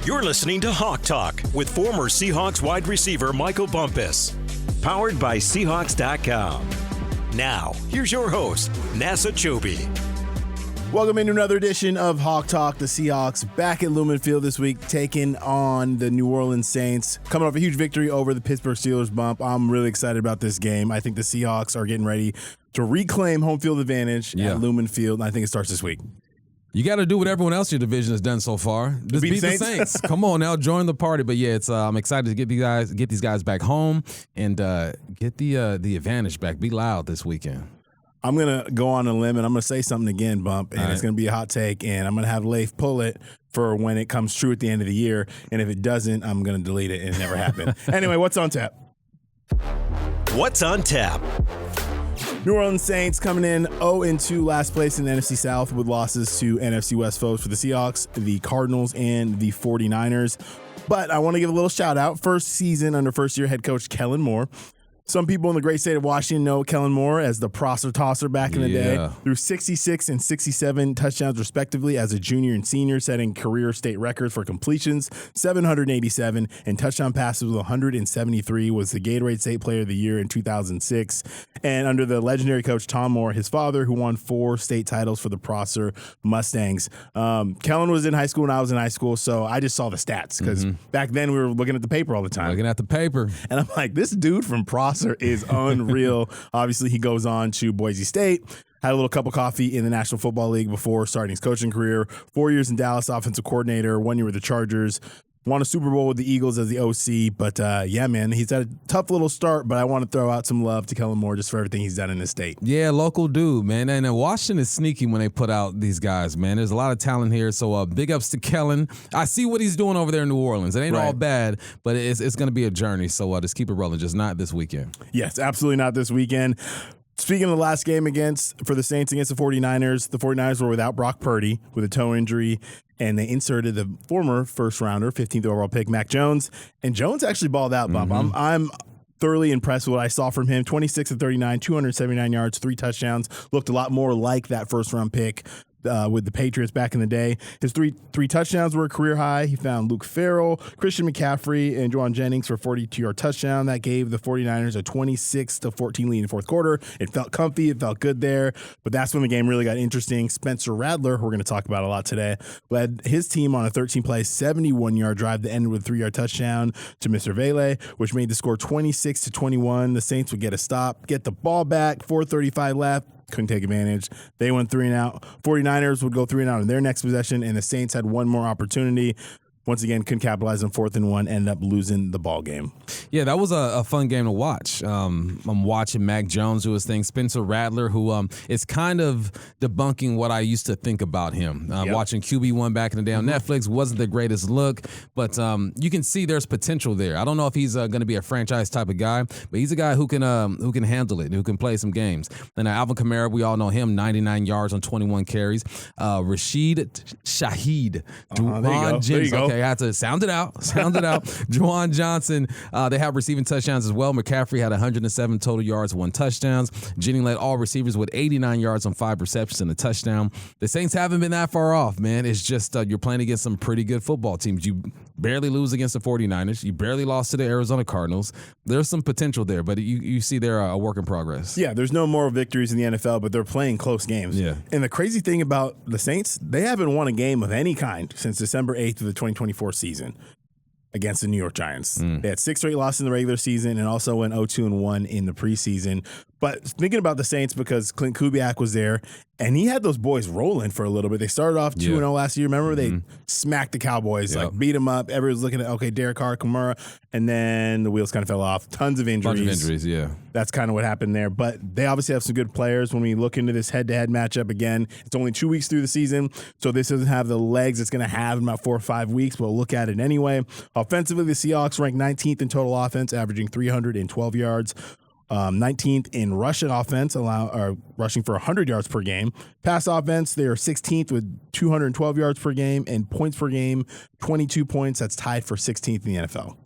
You're listening to Hawk Talk with former Seahawks wide receiver Michael Bumpus. Powered by Seahawks.com. Now, here's your host, Nasser Kyobe. Welcome into another edition of Hawk Talk. The Seahawks back at Lumen Field this week, taking on the New Orleans Saints. Coming off a huge victory over the Pittsburgh Steelers bump. I'm really excited about this game. I think the Seahawks are getting ready to reclaim home field advantage at Lumen Field, and I think it starts this week. You got to do what everyone else in your division has done so far. Just beat the Saints. Come on now, join the party. But yeah, it's I'm excited to get these guys back home and get the advantage back. Be loud this weekend. I'm going to go on a limb, and I'm going to say something again, Bump, and it's going to be a hot take, and I'm going to have Leif pull it for when it comes true at the end of the year, and if it doesn't, I'm going to delete it, and it never happened. Anyway, what's on tap? What's on tap? New Orleans Saints coming in 0-2 last place in the NFC South with losses to NFC West foes for the Seahawks, the Cardinals, and the 49ers. But I want to give a little shout out. First season under first-year head coach Kellen Moore. Some people in the great state of Washington know Kellen Moore as the Prosser Tosser back in the day. Threw 66 and 67 touchdowns respectively as a junior and senior, setting career state records for completions, 787, and touchdown passes with 173, was the Gatorade State Player of the Year in 2006. And under the legendary coach Tom Moore, his father, who won 4 state titles for the Prosser Mustangs. Kellen was in high school and I was in high school, so I just saw the stats because back then we were looking at the paper all the time. Looking at the paper. And I'm like, this dude from Prosser is unreal. Obviously, he goes on to Boise State. Had a little cup of coffee in the National Football League before starting his coaching career. 4 years in Dallas, offensive coordinator. 1 year with the Chargers. Won a Super Bowl with the Eagles as the OC. But, yeah, man, he's had a tough little start, but I want to throw out some love to Kellen Moore just for everything he's done in this state. Yeah, local dude, man. And Washington is sneaky when they put out these guys, man. There's a lot of talent here, so big ups to Kellen. I see what he's doing over there in New Orleans. It ain't all bad, but it's going to be a journey, so just keep it rolling, just not this weekend. Yes, absolutely not this weekend. Speaking of the last game for the Saints against the 49ers were without Brock Purdy with a toe injury, and they inserted the former first-rounder, 15th overall pick, Mac Jones. And Jones actually balled out, Bump. I'm thoroughly impressed with what I saw from him. 26 of 39, 279 yards, 3 touchdowns. Looked a lot more like that first-round pick with the Patriots back in the day. His three touchdowns were a career high. He found Luke Farrell, Christian McCaffrey, and Juwan Jennings for a 42-yard touchdown. That gave the 49ers a 26-14 lead in the fourth quarter. It felt comfy. It felt good there. But that's when the game really got interesting. Spencer Rattler, who we're going to talk about a lot today, led his team on a 13-play, 71-yard drive that ended with a 3-yard touchdown to Mr. Vele, which made the score 26-21. The Saints would get a stop, get the ball back, 4:35 left. Couldn't take advantage. They went 3 and out. 49ers would go 3 and out in their next possession, and the Saints had one more opportunity. Once again, couldn't capitalize on 4th and 1, ended up losing the ball game. Yeah, that was a fun game to watch. I'm watching Mac Jones do his thing. Spencer Rattler, who is kind of debunking what I used to think about him. Watching QB1 back in the day on Netflix wasn't the greatest look, but you can see there's potential there. I don't know if he's going to be a franchise type of guy, but he's a guy who can handle it, who can play some games. And Alvin Kamara, we all know him, 99 yards on 21 carries. Rashid Shaheed, Juwan Jennings. Okay, I had to sound it out. Juwan Johnson, they have receiving touchdowns as well. McCaffrey had 107 total yards, 1 touchdown. Jennings led all receivers with 89 yards on 5 receptions and a touchdown. The Saints haven't been that far off, man. It's just you're playing against some pretty good football teams. You barely lose against the 49ers. You barely lost to the Arizona Cardinals. There's some potential there, but you see they're a work in progress. Yeah, there's no moral victories in the NFL, but they're playing close games. Yeah. And the crazy thing about the Saints, they haven't won a game of any kind since December 8th of the 2024 season against the New York Giants. They had 6 straight losses in the regular season and also went 0-2-1 in the preseason. But thinking about the Saints, because Clint Kubiak was there, and he had those boys rolling for a little bit. They started off 2-0 last year. Remember, they smacked the Cowboys, beat them up. Everyone was looking at, okay, Derek Carr, Kamara, and then the wheels kind of fell off. Tons of injuries. Bunch of injuries, yeah. That's kind of what happened there. But they obviously have some good players. When we look into this head-to-head matchup again, it's only 2 weeks through the season, so this doesn't have the legs it's going to have in about 4 or 5 weeks, but we'll look at it anyway. Offensively, the Seahawks ranked 19th in total offense, averaging 312 yards. 19th in rushing offense, rushing for 100 yards per game. Pass offense, they are 16th with 212 yards per game, and points per game, 22 points. That's tied for 16th in the NFL.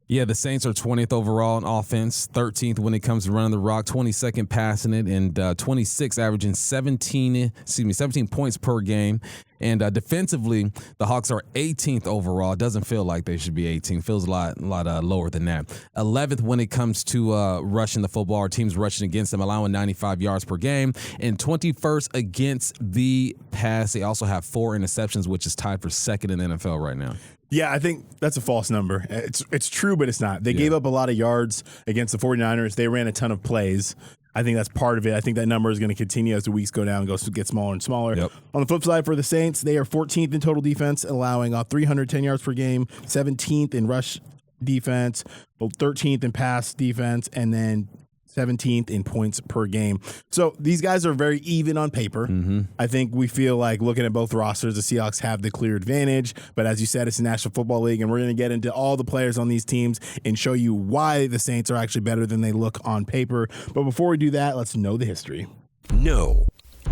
Yeah, the Saints are 20th overall in offense, 13th when it comes to running the rock, 22nd passing it, and 26th averaging 17 points per game. And defensively, the Hawks are 18th overall. It doesn't feel like they should be 18th. Feels a lot lower than that. 11th when it comes to rushing the football, or teams rushing against them, allowing 95 yards per game. And 21st against the pass. They also have 4 interceptions, which is tied for second in the NFL right now. Yeah, I think that's a false number. It's true, but it's not. They gave up a lot of yards against the 49ers. They ran a ton of plays. I think that's part of it. I think that number is going to continue as the weeks go down and get smaller and smaller. Yep. On the flip side, for the Saints, they are 14th in total defense, allowing 310 yards per game, 17th in rush defense, 13th in pass defense, and then 17th in points per game. So these guys are very even on paper. Mm-hmm. I think we feel like looking at both rosters, the Seahawks have the clear advantage. But as you said, it's the National Football League, and we're going to get into all the players on these teams and show you why the Saints are actually better than they look on paper. But before we do that, let's know the history. Know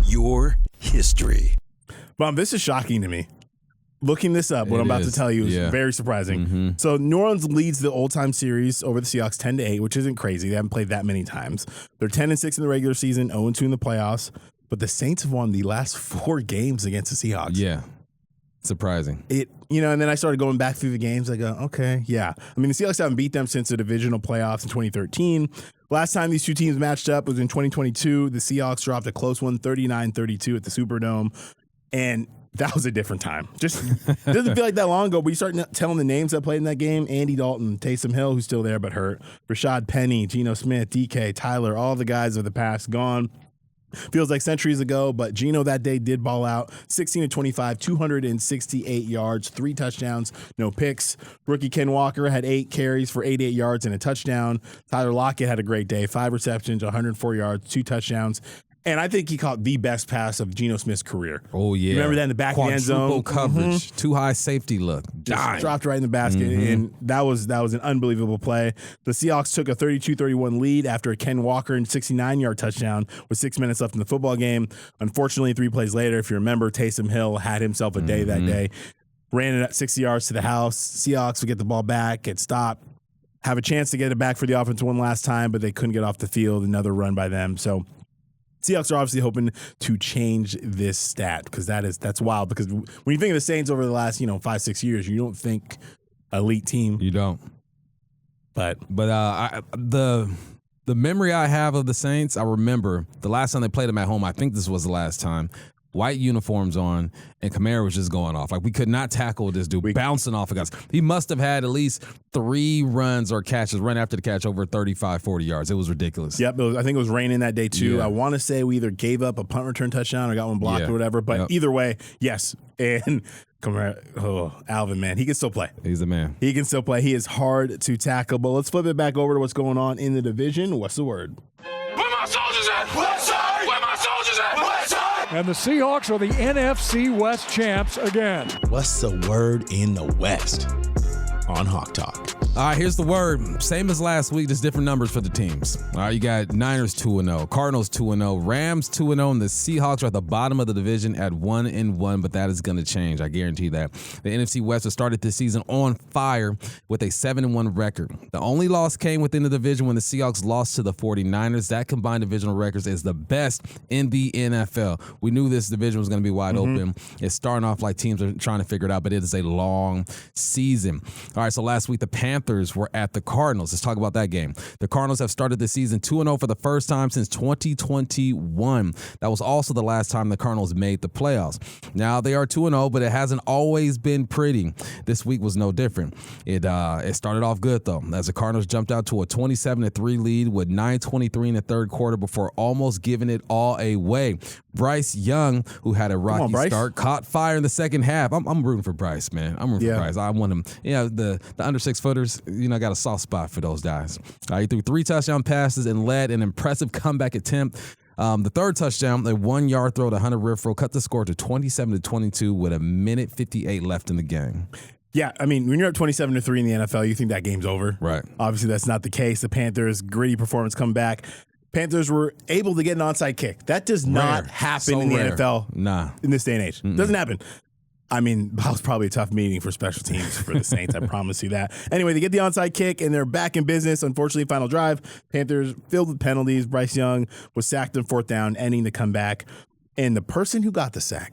your history. Mom, this is shocking to me. Looking this up, what I'm about to tell you is very surprising. Mm-hmm. So New Orleans leads the old-time series over the Seahawks 10-8, which isn't crazy. They haven't played that many times. They're 10-6 in the regular season, 0-2 in the playoffs. But the Saints have won the last 4 games against the Seahawks. Yeah, surprising. And then I started going back through the games. I go, okay, yeah. I mean, the Seahawks haven't beat them since the divisional playoffs in 2013. Last time these two teams matched up was in 2022. The Seahawks dropped a close one, 39-32 at the Superdome. And that was a different time. Just it doesn't feel like that long ago, but you start telling the names that played in that game. Andy Dalton, Taysom Hill, who's still there but hurt, Rashad Penny, Geno Smith, DK, Tyler, all the guys of the past gone. Feels like centuries ago, but Geno that day did ball out. 16-25, 268 yards, 3 touchdowns, no picks. Rookie Ken Walker had 8 carries for 88 yards and a touchdown. Tyler Lockett had a great day, 5 receptions, 104 yards, 2 touchdowns. And I think he caught the best pass of Geno Smith's career. Oh, yeah. You remember that in the back of the end zone? Coverage, too high safety look. Just dropped right in the basket, and that was an unbelievable play. The Seahawks took a 32-31 lead after a Ken Walker and 69-yard touchdown with 6 minutes left in the football game. Unfortunately, 3 plays later, if you remember, Taysom Hill had himself a day that day. Ran it at 60 yards to the house. Seahawks would get the ball back, get stopped, have a chance to get it back for the offense one last time, but they couldn't get off the field. Another run by them. So Seahawks are obviously hoping to change this stat because that's wild. Because when you think of the Saints over the last 5-6 years, you don't think elite team. You don't. But the memory I have of the Saints, I remember the last time they played them at home. I think this was the last time. White uniforms on, and Kamara was just going off. Like, we could not tackle this dude, bouncing off of guys. He must have had at least 3 runs or catches, run after the catch, over 35, 40 yards. It was ridiculous. Yep, I think it was raining that day, too. Yeah. I want to say we either gave up a punt return touchdown or got one blocked or whatever, but either way, yes. And Kamara, Alvin, man, he can still play. He's a man. He can still play. He is hard to tackle, but let's flip it back over to what's going on in the division. What's the word? Where my soldiers at? West side! Where my soldiers at? West side! And the Seahawks are the NFC West champs again. What's the word in the West on Hawk Talk? All right, here's the word. Same as last week, just different numbers for the teams. All right, you got Niners 2-0, Cardinals 2-0, Rams 2-0, and the Seahawks are at the bottom of the division at 1-1, but that is going to change. I guarantee that. The NFC West has started this season on fire with a 7-1 record. The only loss came within the division when the Seahawks lost to the 49ers. That combined divisional records is the best in the NFL. We knew this division was going to be wide open. It's starting off like teams are trying to figure it out, but it is a long season. All right, so last week the Panthers were at the Cardinals. Let's talk about that game. The Cardinals have started the season 2-0 for the first time since 2021. That was also the last time the Cardinals made the playoffs. Now they are 2-0, but it hasn't always been pretty. This week was no different. It started off good, though, as the Cardinals jumped out to a 27-3 lead with 9:23 in the third quarter before almost giving it all away. Bryce Young, who had a rocky start, caught fire in the second half. I'm rooting for Bryce, man. I'm rooting for Bryce. I want him. The under 6-footers, I got a soft spot for those guys. He threw 3 touchdown passes and led an impressive comeback attempt. The third touchdown, a 1-yard throw to Hunter Renfrow, cut the score to 27-22 with 1:58 left in the game. Yeah, I mean, when you're up 27-3 in the NFL, you think that game's over. Right. Obviously, that's not the case. The Panthers, gritty performance, come back. Panthers were able to get an onside kick. That does not happen in the NFL in this day and age. Doesn't happen. I mean, that was probably a tough meeting for special teams for the Saints. I promise you that. Anyway, they get the onside kick, and they're back in business. Unfortunately, final drive, Panthers filled with penalties. Bryce Young was sacked on 4th down, ending the comeback. And the person who got the sack,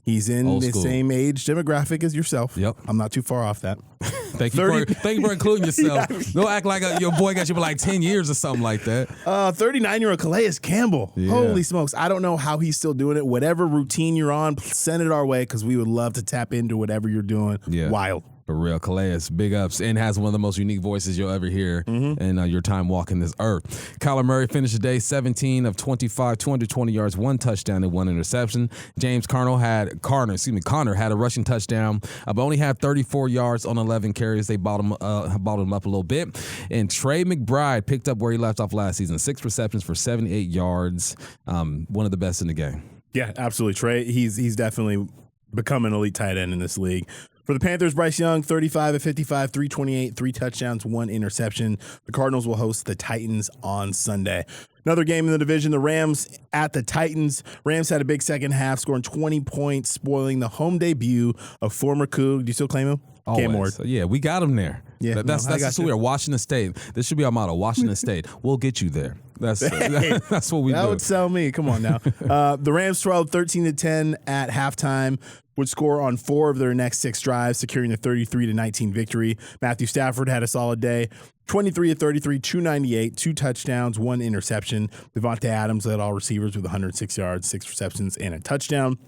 he's in the same age demographic as yourself. Yep. I'm not too far off that. Thank you for including yourself. Don't act like your boy got you for like 10 years or something like that. 39-year-old Calais Campbell. Yeah. Holy smokes. I don't know how he's still doing it. Whatever routine you're on, send it our way because we would love to tap into whatever you're doing. Yeah. Wild. For real, Calais, big ups, and has one of the most unique voices you'll ever hear in your time walking this earth. Kyler Murray finished the day 17 of 25, 220 yards, 1 touchdown and 1 interception. James Connor had a rushing touchdown, but only had 34 yards on 11 carries. They bottled him up a little bit. And Trey McBride picked up where he left off last season, 6 receptions for 78 yards, one of the best in the game. Yeah, absolutely. Trey, he's definitely become an elite tight end in this league. For the Panthers, Bryce Young, 35 of 55, 328, 3 touchdowns, 1 interception. The Cardinals will host the Titans on Sunday. Another game in the division, the Rams at the Titans. Rams had a big second half, scoring 20 points, spoiling the home debut of former Coug. Do you still claim him? Always. Cam Ward. Yeah, we got him there. Yeah, that's we are. Washington State. This should be our motto. Washington State. We'll get you there. That's what we do. That would sell me. Come on now. The Rams trailed 13-10 at halftime. Would score on 4 of their next 6 drives, securing the 33-19 victory. Matthew Stafford had a solid day. 23 of 33, 298, 2 touchdowns, 1 interception. Devontae Adams led all receivers with 106 yards, 6 receptions, and a touchdown.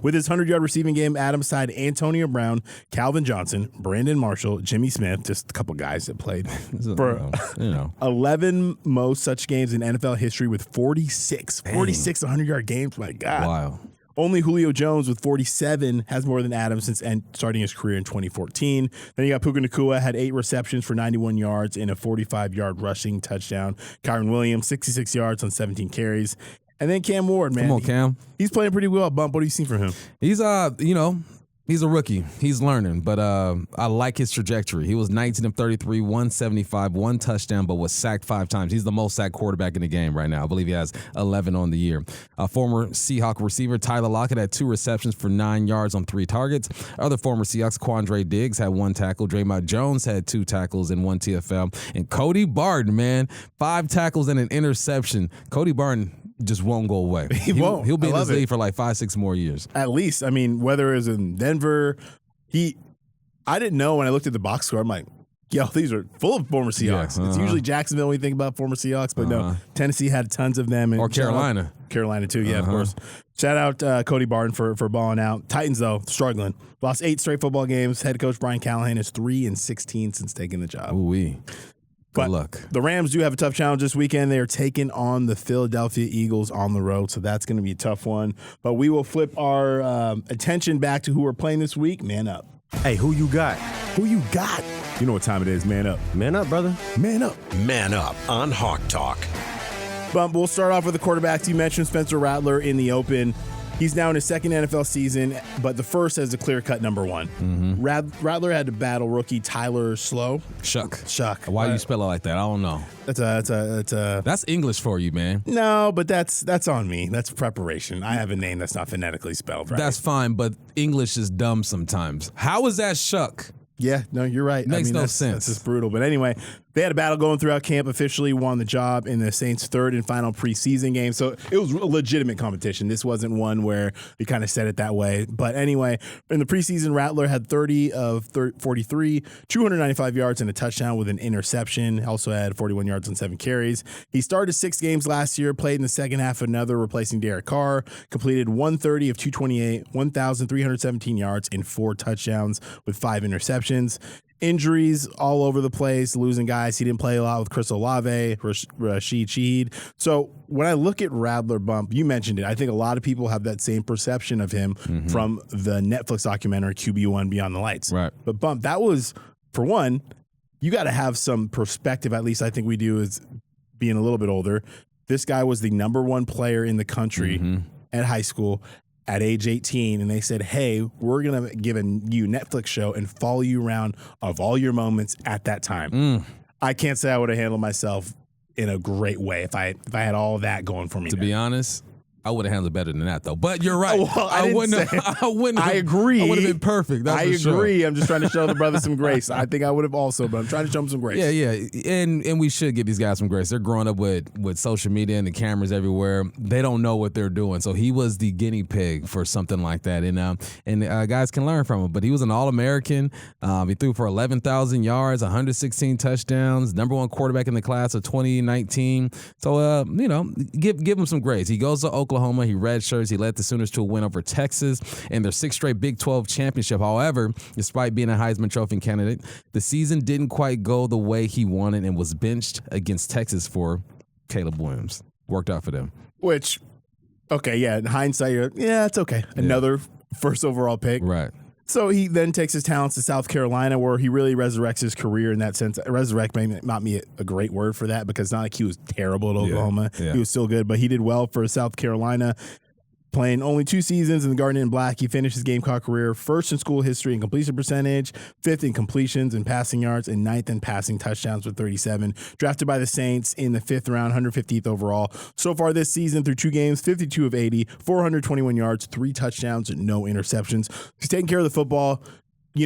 With his 100-yard receiving game, Adams side Antonio Brown, Calvin Johnson, Brandon Marshall, Jimmy Smith, just a couple guys that played for 11 most such games in NFL history with 46 100-yard games. My God. Wow. Only Julio Jones with 47 has more than Adams since starting his career in 2014. Then you got Puka Nacua, had 8 receptions for 91 yards and a 45-yard rushing touchdown. Kyron Williams, 66 yards on 17 carries. And then Cam Ward, man. Come on, Cam. He's playing pretty well. Bump, what do you see from him? He's he's a rookie. He's learning, but I like his trajectory. He was 19 of 33, 175, 1 touchdown, but was sacked 5 times. He's the most sacked quarterback in the game right now. I believe he has 11 on the year. Former Seahawk receiver Tyler Lockett had 2 receptions for 9 yards on 3 targets. Other former Seahawks, Quandre Diggs had 1 tackle. Draymond Jones had 2 tackles and 1 TFL. And Cody Barton, man, 5 tackles and an interception. Cody Barton just won't go away. He won't. He'll be in this league for like 5-6 more years. At least. I mean, whether it was in Denver, I didn't know when I looked at the box score. I'm like, yo, these are full of former Seahawks. It's usually Jacksonville when we think about former Seahawks, but no, Tennessee had tons of them. And or Carolina. Carolina too, yeah, of course. Shout out Cody Barton for balling out. Titans, though, struggling. Lost 8 straight football games. Head coach Brian Callahan is 3-16 since taking the job. Ooh-wee. Good luck. The Rams do have a tough challenge this weekend. They are taking on the Philadelphia Eagles on the road, so that's going to be a tough one. But we will flip our attention back to who we're playing this week. Man up. Hey, who you got? Who you got? You know what time it is. Man up. Man up, brother. Man up. Man up on Hawk Talk. Bump, we'll start off with the quarterbacks. You mentioned Spencer Rattler in the open. He's now in his 2nd NFL season, but the first as a clear-cut number 1. Mm-hmm. Rattler had to battle rookie Tyler Slow. Shuck. Why do you spell it like that? I don't know. That's English for you, man. No, but that's on me. That's preparation. I have a name that's not phonetically spelled right. That's fine, but English is dumb sometimes. How is that Shuck? Yeah, no, you're right. Makes no sense. That's just brutal. But anyway, they had a battle going throughout camp, officially won the job in the Saints' 3rd and final preseason game. So it was a legitimate competition. This wasn't one where we kind of said it that way. But anyway, in the preseason, Rattler had 30 of 43, 295 yards and a touchdown with an interception. He also had 41 yards and 7 carries. He started 6 games last year, played in the second half another, replacing Derek Carr, completed 130 of 228, 1,317 yards and 4 touchdowns with 5 interceptions. Injuries all over the place, losing guys. He didn't play a lot with Chris Olave, Rashid Shaheed. So when I look at Rattler, Bump, you mentioned it. I think a lot of people have that same perception of him from the Netflix documentary QB1 Beyond the Lights. Right. But Bump, that was, for one, you got to have some perspective, at least I think we do as being a little bit older. This guy was the number 1 player in the country at high school at age 18, and they said, hey, we're going to give you a Netflix show and follow you around of all your moments at that time. I can't say I would have handled myself in a great way if I had all of that going for me. To be honest, I would have handled it better than that, though. But you're right. Well, I agree. I would have been perfect. That's I for agree. Sure. I'm just trying to show the brother some grace. I think I would have also, but I'm trying to show him some grace. Yeah. And we should give these guys some grace. They're growing up with social media and the cameras everywhere. They don't know what they're doing. So he was the guinea pig for something like that. And guys can learn from him. But he was an All-American. He threw for 11,000 yards, 116 touchdowns, number one quarterback in the class of 2019. So, give him some grace. He goes to Oklahoma. He redshirts. He led the Sooners to a win over Texas and their sixth straight Big 12 championship. However, despite being a Heisman Trophy candidate, the season didn't quite go the way he wanted and was benched against Texas for Caleb Williams. Worked out for them. Which, okay, yeah, in hindsight, it's okay. Another first overall pick. Right. So he then takes his talents to South Carolina, where he really resurrects his career in that sense. Resurrect may not be a great word for that, because it's not like he was terrible at Oklahoma. Yeah. He was still good, but he did well for South Carolina. Playing only 2 seasons in the Garden and Black, he finished his Gamecock career first in school history in completion percentage, 5th in completions and passing yards, and 9th in passing touchdowns with 37. Drafted by the Saints in the 5th round, 150th overall. So far this season, through 2 games, 52 of 80, 421 yards, 3 touchdowns, and no interceptions. He's taking care of the football. I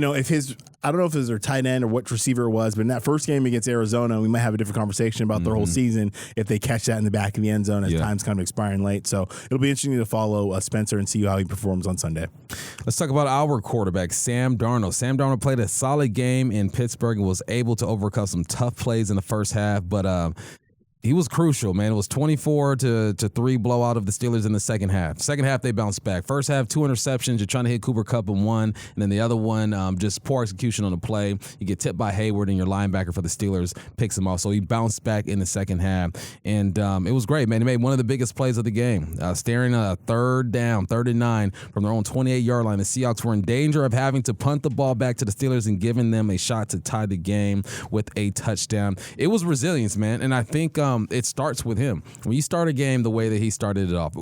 don't know if it was their tight end or what receiver it was, but in that first game against Arizona, we might have a different conversation about their whole season if they catch that in the back of the end zone as time's kind of expiring late. So it'll be interesting to follow Spencer and see how he performs on Sunday. Let's talk about our quarterback, Sam Darnold. Sam Darnold played a solid game in Pittsburgh and was able to overcome some tough plays in the first half, but he was crucial, man. It was 24-3 blowout of the Steelers in the second half. Second half, they bounced back. First half, 2 interceptions. You're trying to hit Cooper Kupp in one, and then the other one, just poor execution on the play. You get tipped by Hayward, and your linebacker for the Steelers picks him off. So he bounced back in the second half, and it was great, man. He made one of the biggest plays of the game. Staring a 3rd and 9 from their own 28-yard line. The Seahawks were in danger of having to punt the ball back to the Steelers and giving them a shot to tie the game with a touchdown. It was resilience, man, and I think it starts with him. When you start a game the way that he started it off,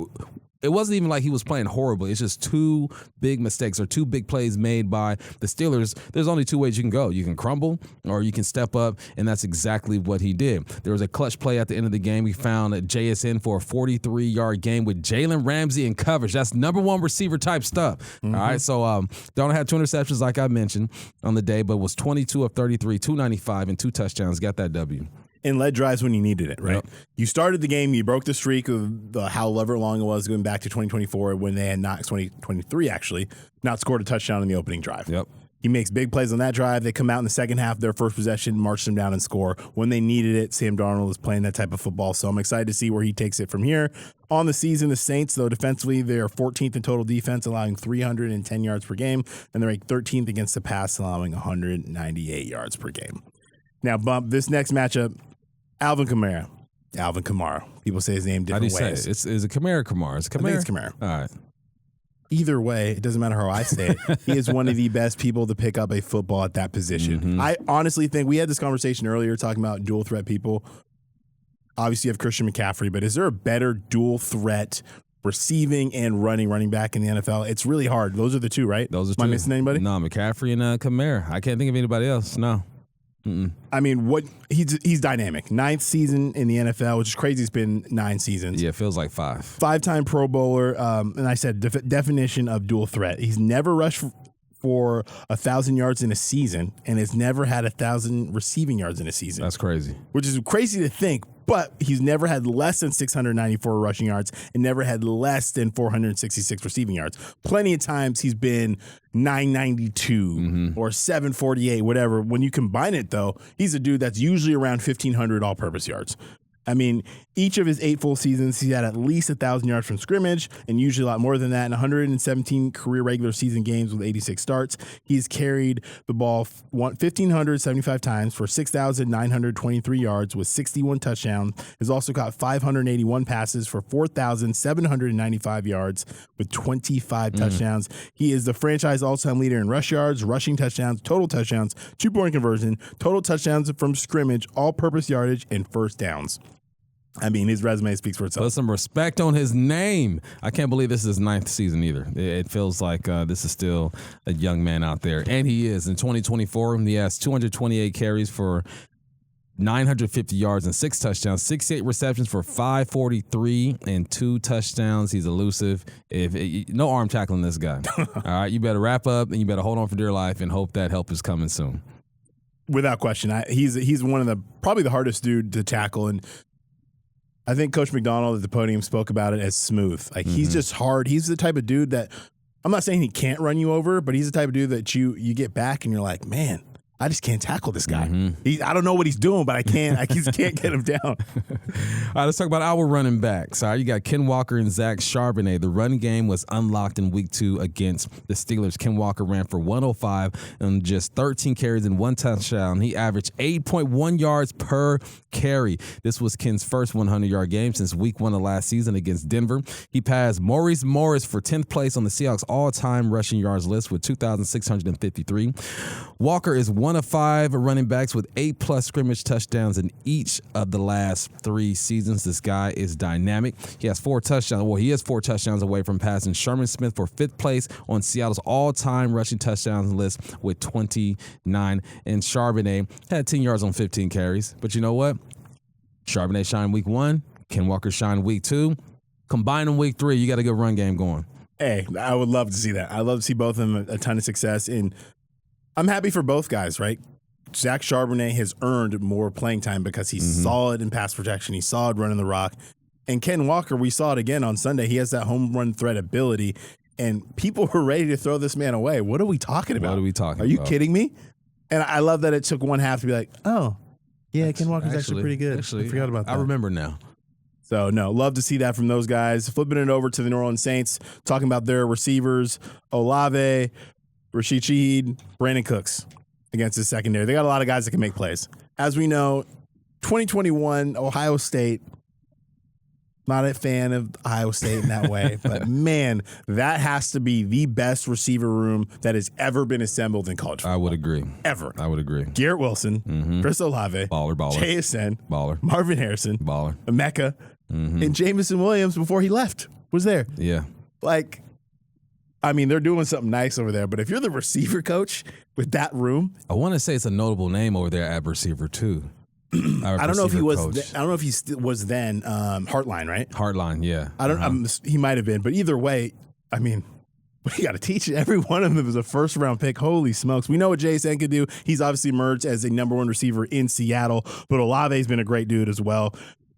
it wasn't even like he was playing horribly. It's just 2 big mistakes or 2 big plays made by the Steelers. There's only 2 ways you can go. You can crumble or you can step up, and that's exactly what he did. There was a clutch play at the end of the game. We found JSN for a 43-yard game with Jalen Ramsey in coverage. That's number 1 receiver type stuff. Mm-hmm. All right, so Darnold had 2 interceptions like I mentioned on the day, but was 22 of 33, 295, and 2 touchdowns. Got that W. And led drives when you needed it, right? Yep. You started the game, you broke the streak of however long it was going back to 2024 when they had 2023 actually, not scored a touchdown in the opening drive. Yep. He makes big plays on that drive. They come out in the second half, their first possession, march them down and score. When they needed it, Sam Darnold is playing that type of football, so I'm excited to see where he takes it from here. On the season, the Saints, though, defensively, they are 14th in total defense, allowing 310 yards per game, and they're ranked 13th against the pass, allowing 198 yards per game. Now, Bump, this next matchup, Alvin Kamara. People say his name different ways. How do you say it? Is it Kamara? It's Kamara? I think it's Kamara. All right. Either way, it doesn't matter how I say it. He is one of the best people to pick up a football at that position. Mm-hmm. I honestly think we had this conversation earlier talking about dual threat people. Obviously, you have Christian McCaffrey, but is there a better dual threat receiving and running back in the NFL? It's really hard. Those are the 2, right? Those are 2. Am I missing anybody? No, McCaffrey and Kamara. I can't think of anybody else. No. Mm-mm. I mean, he's dynamic. 9th season in the NFL, which is crazy. It's been 9 seasons. Yeah, it feels like 5. 5-time Pro Bowler, and I said definition of dual threat. He's never rushed for 1,000 yards in a season, and has never had 1,000 receiving yards in a season. That's crazy. Which is crazy to think. But he's never had less than 694 rushing yards and never had less than 466 receiving yards. Plenty of times he's been 992 or 748, whatever. When you combine it, though, he's a dude that's usually around 1,500 all-purpose yards. I mean, each of his 8 full seasons, he had at least 1,000 yards from scrimmage, and usually a lot more than that. In 117 career regular season games with 86 starts, he's carried the ball 1,575 times for 6,923 yards with 61 touchdowns. He's also caught 581 passes for 4,795 yards with 25 touchdowns. He is the franchise all-time leader in rush yards, rushing touchdowns, total touchdowns, 2-point conversion, total touchdowns from scrimmage, all-purpose yardage, and first downs. I mean, his resume speaks for itself. Put some respect on his name. I can't believe this is his 9th season either. It feels like this is still a young man out there. And he is. In 2024, he has 228 carries for 950 yards and 6 touchdowns, 68 receptions for 543 and 2 touchdowns. He's elusive. No arm tackling this guy. All right, you better wrap up and you better hold on for dear life and hope that help is coming soon. Without question, he's one of probably the hardest dude to tackle, and I think Coach McDonald at the podium spoke about it as smooth. Like he's just hard. He's the type of dude that I'm not saying he can't run you over, but he's the type of dude that you get back and you're like, man, I just can't tackle this guy. I don't know what he's doing, but I just can't get him down. All right, let's talk about our running backs. All right, you got Ken Walker and Zach Charbonnet. The run game was unlocked in week 2 against the Steelers. Ken Walker ran for 105 and just 13 carries and 1 touchdown. He averaged 8.1 yards per carry. This was Ken's first 100-yard game since week 1 of last season against Denver. He passed Maurice Morris for 10th place on the Seahawks all-time rushing yards list with 2,653. Walker is one of 5 running backs with 8+ scrimmage touchdowns in each of the last 3 seasons. This guy is dynamic. He has 4 touchdowns. Well, he is 4 touchdowns away from passing Sherman Smith for 5th place on Seattle's all-time rushing touchdowns list with 29. And Charbonnet had 10 yards on 15 carries. But you know what? Charbonnet shined week 1. Ken Walker shined week 2. Combined in week 3, you got a good run game going. Hey, I would love to see that. I'd love to see both of them a ton of success. And I'm happy for both guys, right? Zach Charbonnet has earned more playing time because he's solid in pass protection. He's solid running the rock. And Ken Walker, we saw it again on Sunday. He has that home run threat ability. And people were ready to throw this man away. What are we talking about? What are we talking about? Are you kidding me? And I love that it took one half to be like, oh, yeah, Ken Walker's actually pretty good. I forgot about that. I remember now. So, no, love to see that from those guys. Flipping it over to the New Orleans Saints, talking about their receivers, Olave, Rashid Shaheed, Brandon Cooks against his secondary. They got a lot of guys that can make plays. As we know, 2021, Ohio State, not a fan of Ohio State in that way, but man, that has to be the best receiver room that has ever been assembled in college football. I would agree. Ever. I would agree. Garrett Wilson, Chris Olave, Baller. JSN, Baller. Marvin Harrison, Baller. Emeka, and Jamison Williams before he left was there. Yeah. Like, I mean, they're doing something nice over there, but if you're the receiver coach with that room, I want to say it's a notable name over there at receiver too. I don't know if he was. I don't know if he was then Heartline, right? Heartline, yeah. I don't. He might have been, but either way, I mean, you got to teach it. Every one of them was a first-round pick. Holy smokes! We know what JSN could do. He's obviously emerged as a number 1 receiver in Seattle, but Olave's been a great dude as well.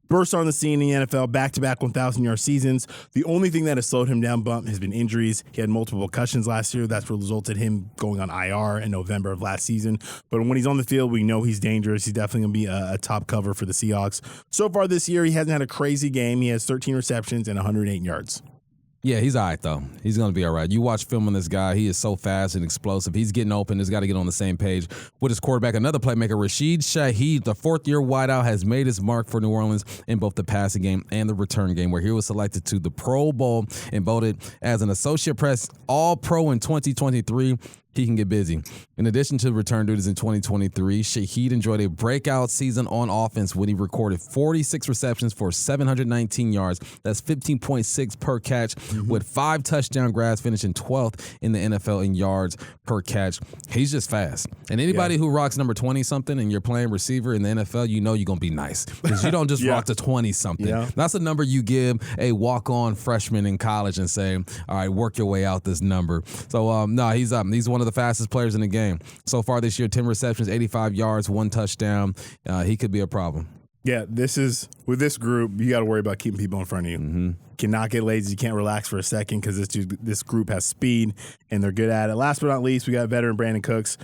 Burst on the scene in the NFL, back-to-back 1,000-yard seasons. The only thing that has slowed him down, Bump, has been injuries. He had multiple concussions last year. That's what resulted in him going on IR in November of last season. But when he's on the field, we know he's dangerous. He's definitely going to be a top cover for the Seahawks. So far this year, he hasn't had a crazy game. He has 13 receptions and 108 yards. Yeah, he's all right, though. He's going to be all right. You watch film on this guy. He is so fast and explosive. He's getting open. He's got to get on the same page with his quarterback. Another playmaker, Rashid Shaheed, the 4th-year wideout, has made his mark for New Orleans in both the passing game and the return game, where he was selected to the Pro Bowl and voted as an Associate Press All-Pro in 2023. He can get busy. In addition to return duties in 2023, Shaheed enjoyed a breakout season on offense when he recorded 46 receptions for 719 yards. That's 15.6 per catch, with 5 touchdown grabs, finishing 12th in the NFL in yards per catch. He's just fast. And anybody who rocks number 20-something and you're playing receiver in the NFL, you know you're going to be nice. Because you don't just rock the 20-something. Yeah. That's a number you give a walk-on freshman in college and say, all right, work your way out this number. So, no, he's one of the fastest players in the game. So far this year, 10 receptions, 85 yards, 1 touchdown. He could be a problem. Yeah, with this group, you got to worry about keeping people in front of you. Cannot get lazy. You can't relax for a second because this group has speed, and they're good at it. Last but not least, we got veteran Brandon Cooks.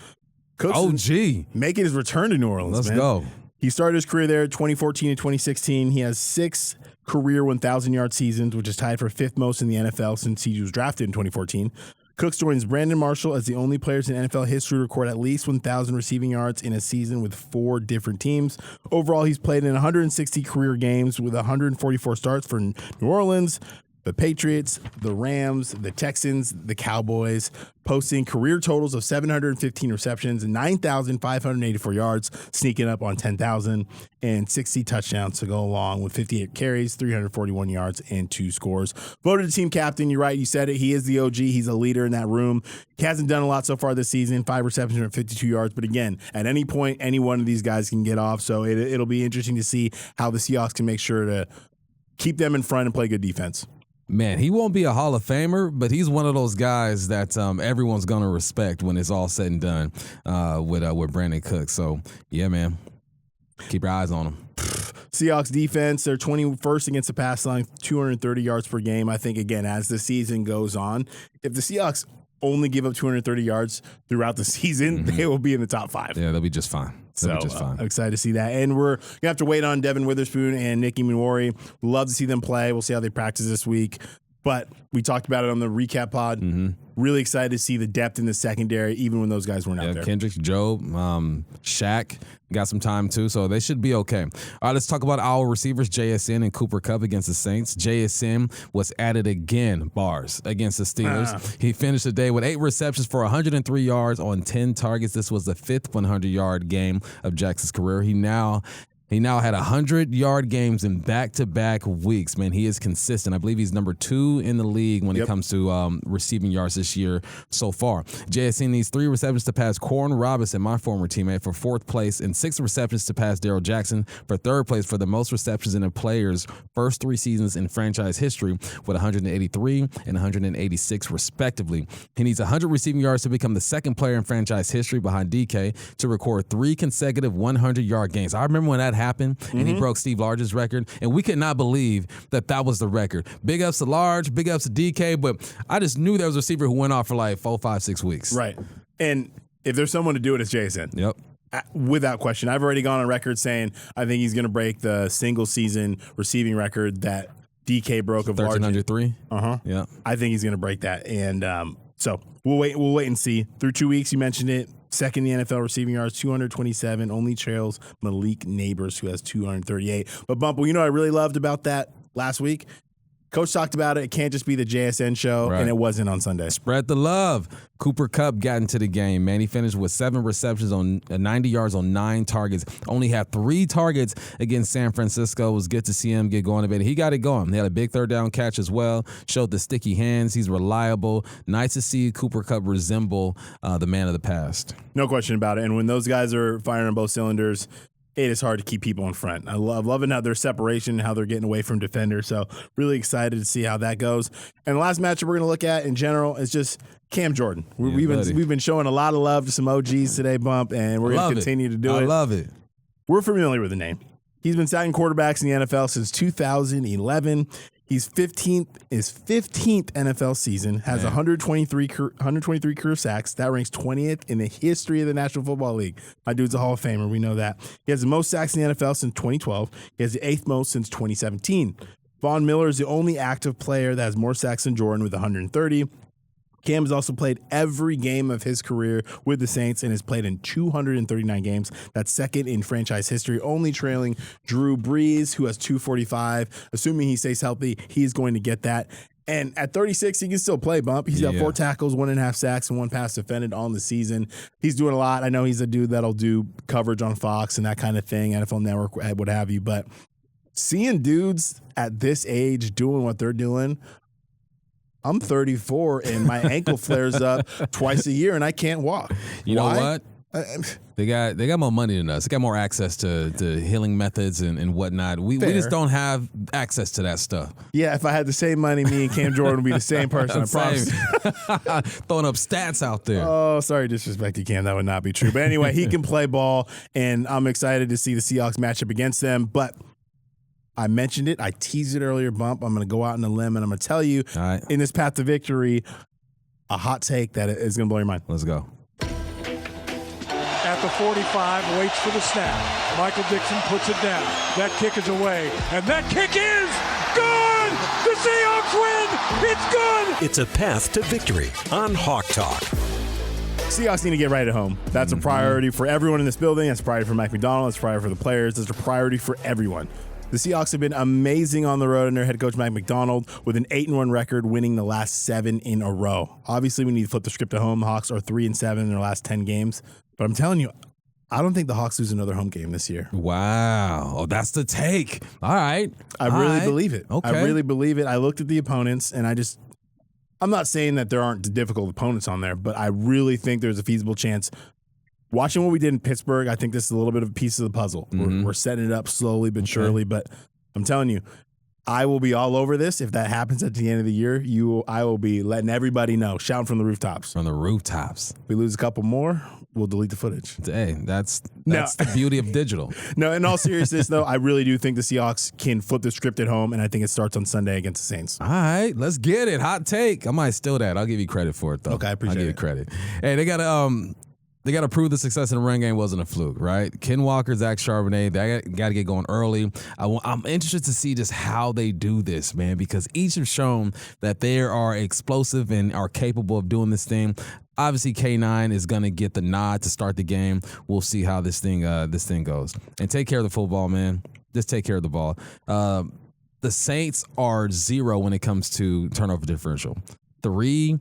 Making his return to New Orleans. Let's go. He started his career there 2014 and 2016. He has 6 career 1,000-yard seasons, which is tied for 5th most in the NFL since he was drafted in 2014. Cooks joins Brandon Marshall as the only players in NFL history to record at least 1,000 receiving yards in a season with 4 different teams. Overall, he's played in 160 career games with 144 starts for New Orleans. the Patriots, the Rams, the Texans, the Cowboys, posting career totals of 715 receptions, 9,584 yards, sneaking up on 10,000, and 60 touchdowns to go along with 58 carries, 341 yards, and 2 scores. Voted a team captain. You're right. You said it. He is the OG. He's a leader in that room. He hasn't done a lot so far this season, 5 receptions and 52 yards. But again, at any point, any one of these guys can get off. So it'll be interesting to see how the Seahawks can make sure to keep them in front and play good defense. Man, he won't be a Hall of Famer, but he's one of those guys that everyone's going to respect when it's all said and done with Brandon Cooks. So, yeah, man, keep your eyes on him. Seahawks defense, they're 21st against the pass line, 230 yards per game. I think, again, as the season goes on, if the Seahawks only give up 230 yards throughout the season, they will be in the top 5. Yeah, they'll be just fine. I'm excited to see that. And we're going to have to wait on Devin Witherspoon and Nicky Minori. Love to see them play. We'll see how they practice this week. But we talked about it on the recap pod. Really excited to see the depth in the secondary, even when those guys weren't out there. Kendricks, Joe, Shaq got some time too, so they should be okay. All right, let's talk about our receivers, JSN and Cooper Kupp against the Saints. JSN was added again, bars, against the Steelers. He finished the day with 8 receptions for 103 yards on 10 targets. This was the 5th 100-yard game of Jackson's career. He now had 100-yard games in back-to-back weeks. Man, he is consistent. I believe he's number 2 in the league when it comes to receiving yards this year so far. JSN needs 3 receptions to pass Corn Robinson, my former teammate, for 4th place, and 6 receptions to pass Darrell Jackson for 3rd place for the most receptions in a player's first 3 seasons in franchise history with 183 and 186 respectively. He needs 100 receiving yards to become the 2nd player in franchise history behind DK to record 3 consecutive 100-yard games. I remember when that happened and he broke Steve Large's record, and we could not believe that was the record. Big ups to Large, big ups to DK, but I just knew there was a receiver who went off for like 4, 5, 6 weeks. Right. And if there's someone to do it, it's Jason. Yep. Without question. I've already gone on record saying I think he's going to break the single season receiving record that DK broke of Large. 1,303? Yeah. I think he's going to break that. And so we'll wait and see. Through 2 weeks, you mentioned it. 2nd in the NFL receiving yards, 227, only trails Malik Neighbors, who has 238. But Bump, you know what I really loved about that last week? Coach talked about it. It can't just be the JSN show, and it wasn't on Sunday. Spread the love. Cooper Kupp got into the game, man. He finished with 7 receptions on 90 yards on 9 targets. Only had 3 targets against San Francisco. It was good to see him get going a bit. He got it going. He had a big 3rd down catch as well. Showed the sticky hands. He's reliable. Nice to see Cooper Kupp resemble the man of the past. No question about it. And when those guys are firing on both cylinders, it is hard to keep people in front. I love loving how their separation, how they're getting away from defenders. So really excited to see how that goes. And the last matchup we're going to look at in general is just Cam Jordan. We've been showing a lot of love to some OGs today, Bump, and we're going to continue to do it. I love it. We're familiar with the name. He's been sacking quarterbacks in the NFL since 2011. He's 15th NFL season, has 123 career sacks. That ranks 20th in the history of the National Football League. My dude's a Hall of Famer. We know that. He has the most sacks in the NFL since 2012. He has the 8th most since 2017. Von Miller is the only active player that has more sacks than Jordan with 130. Cam has also played every game of his career with the Saints and has played in 239 games. That's 2nd in franchise history, only trailing Drew Brees, who has 245. Assuming he stays healthy, he's going to get that. And at 36, he can still play, Bump. He's got 4 tackles, 1.5 sacks, and 1 pass defended on the season. He's doing a lot. I know he's a dude that'll do coverage on Fox and that kind of thing, NFL Network, what have you. But seeing dudes at this age doing what they're doing, I'm 34 and my ankle flares up twice a year and I can't walk. You know what? They got more money than us. They got more access to healing methods and whatnot. We just don't have access to that stuff. Yeah, if I had the same money, me and Cam Jordan would be the same person. I promise. Throwing up stats out there. Oh, sorry, disrespect you, Cam. That would not be true. But anyway, he can play ball, and I'm excited to see the Seahawks match up against them. But I mentioned it. I teased it earlier, Bump. I'm going to go out on a limb, and I'm going to tell you, in this path to victory, a hot take that is going to blow your mind. Let's go. At the 45, waits for the snap. Michael Dixon puts it down. That kick is away, and that kick is good! The Seahawks win! It's good! It's a path to victory on Hawk Talk. Seahawks need to get right at home. That's a priority for everyone in this building. That's a priority for Mike McDonald. That's a priority for the players. That's a priority for everyone. The Seahawks have been amazing on the road under head coach Mike McDonald with an 8-1 record, winning the last 7 in a row. Obviously, we need to flip the script at home. The Hawks are 3-7 in their last 10 games. But I'm telling you, I don't think the Hawks lose another home game this year. Wow. Oh, that's the take. All right. I really believe it. Okay. I really believe it. I looked at the opponents, and I'm not saying that there aren't difficult opponents on there, but I really think there's a feasible chance. Watching what we did in Pittsburgh, I think this is a little bit of a piece of the puzzle. We're setting it up slowly but surely, but I'm telling you, I will be all over this. If that happens at the end of the year, I will be letting everybody know, shouting from the rooftops. From the rooftops. If we lose a couple more, we'll delete the footage. Hey, that's the beauty of digital. No, in all seriousness, though, I really do think the Seahawks can flip the script at home, and I think it starts on Sunday against the Saints. All right, let's get it. Hot take. I might steal that. I'll give you credit for it, though. Okay, I appreciate it. I'll give you credit. Hey, they got to prove the success in the run game wasn't a fluke, right? Ken Walker, Zach Charbonnet, they got to get going early. I'm interested to see just how they do this, man, because each have shown that they are explosive and are capable of doing this thing. Obviously, K9 is going to get the nod to start the game. We'll see how this thing goes. And take care of the football, man. Just take care of the ball. The Saints are 0 when it comes to turnover differential. 3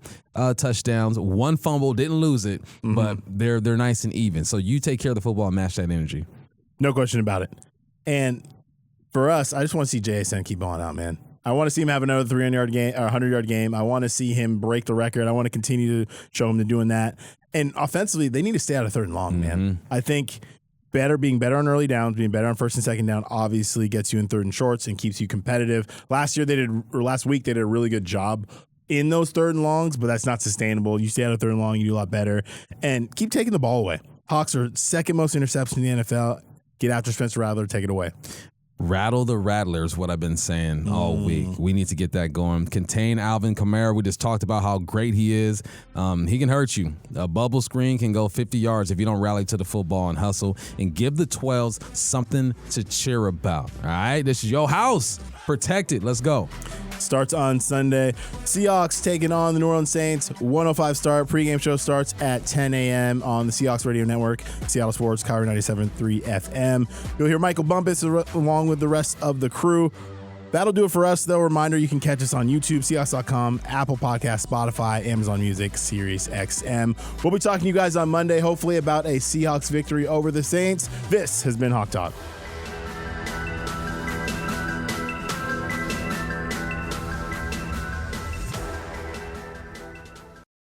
touchdowns, 1 fumble, didn't lose it, but they're nice and even. So you take care of the football and match that energy. No question about it. And for us, I just want to see JSN keep balling out, man. I want to see him have another 300-yard game or 100-yard game. I want to see him break the record. I want to continue to show him to doing that. And offensively, they need to stay out of 3rd and long, man. I think being better on early downs, being better on 1st and 2nd down obviously gets you in 3rd and shorts and keeps you competitive. Last week they did a really good job in those 3rd and longs, but that's not sustainable. You stay out of 3rd and long, you do a lot better. And keep taking the ball away. Hawks are 2nd most interceptions in the NFL. Get after Spencer Rattler, take it away. Rattle the Rattler is what I've been saying all week. We need to get that going. Contain Alvin Kamara. We just talked about how great he is. He can hurt you. A bubble screen can go 50 yards if you don't rally to the football and hustle. And give the 12s something to cheer about. All right? This is your house. Protect it. Let's go. Starts on Sunday. Seahawks taking on the New Orleans Saints. 1:05 start. Pregame show starts at 10 a.m. on the Seahawks Radio Network, Seattle Sports, Kyrie 97.3 FM. You'll hear Michael Bumpus along with the rest of the crew. That'll do it for us, though. Reminder, you can catch us on YouTube, Seahawks.com, Apple Podcasts, Spotify, Amazon Music, Sirius XM. We'll be talking to you guys on Monday, hopefully about a Seahawks victory over the Saints. This has been Hawk Talk.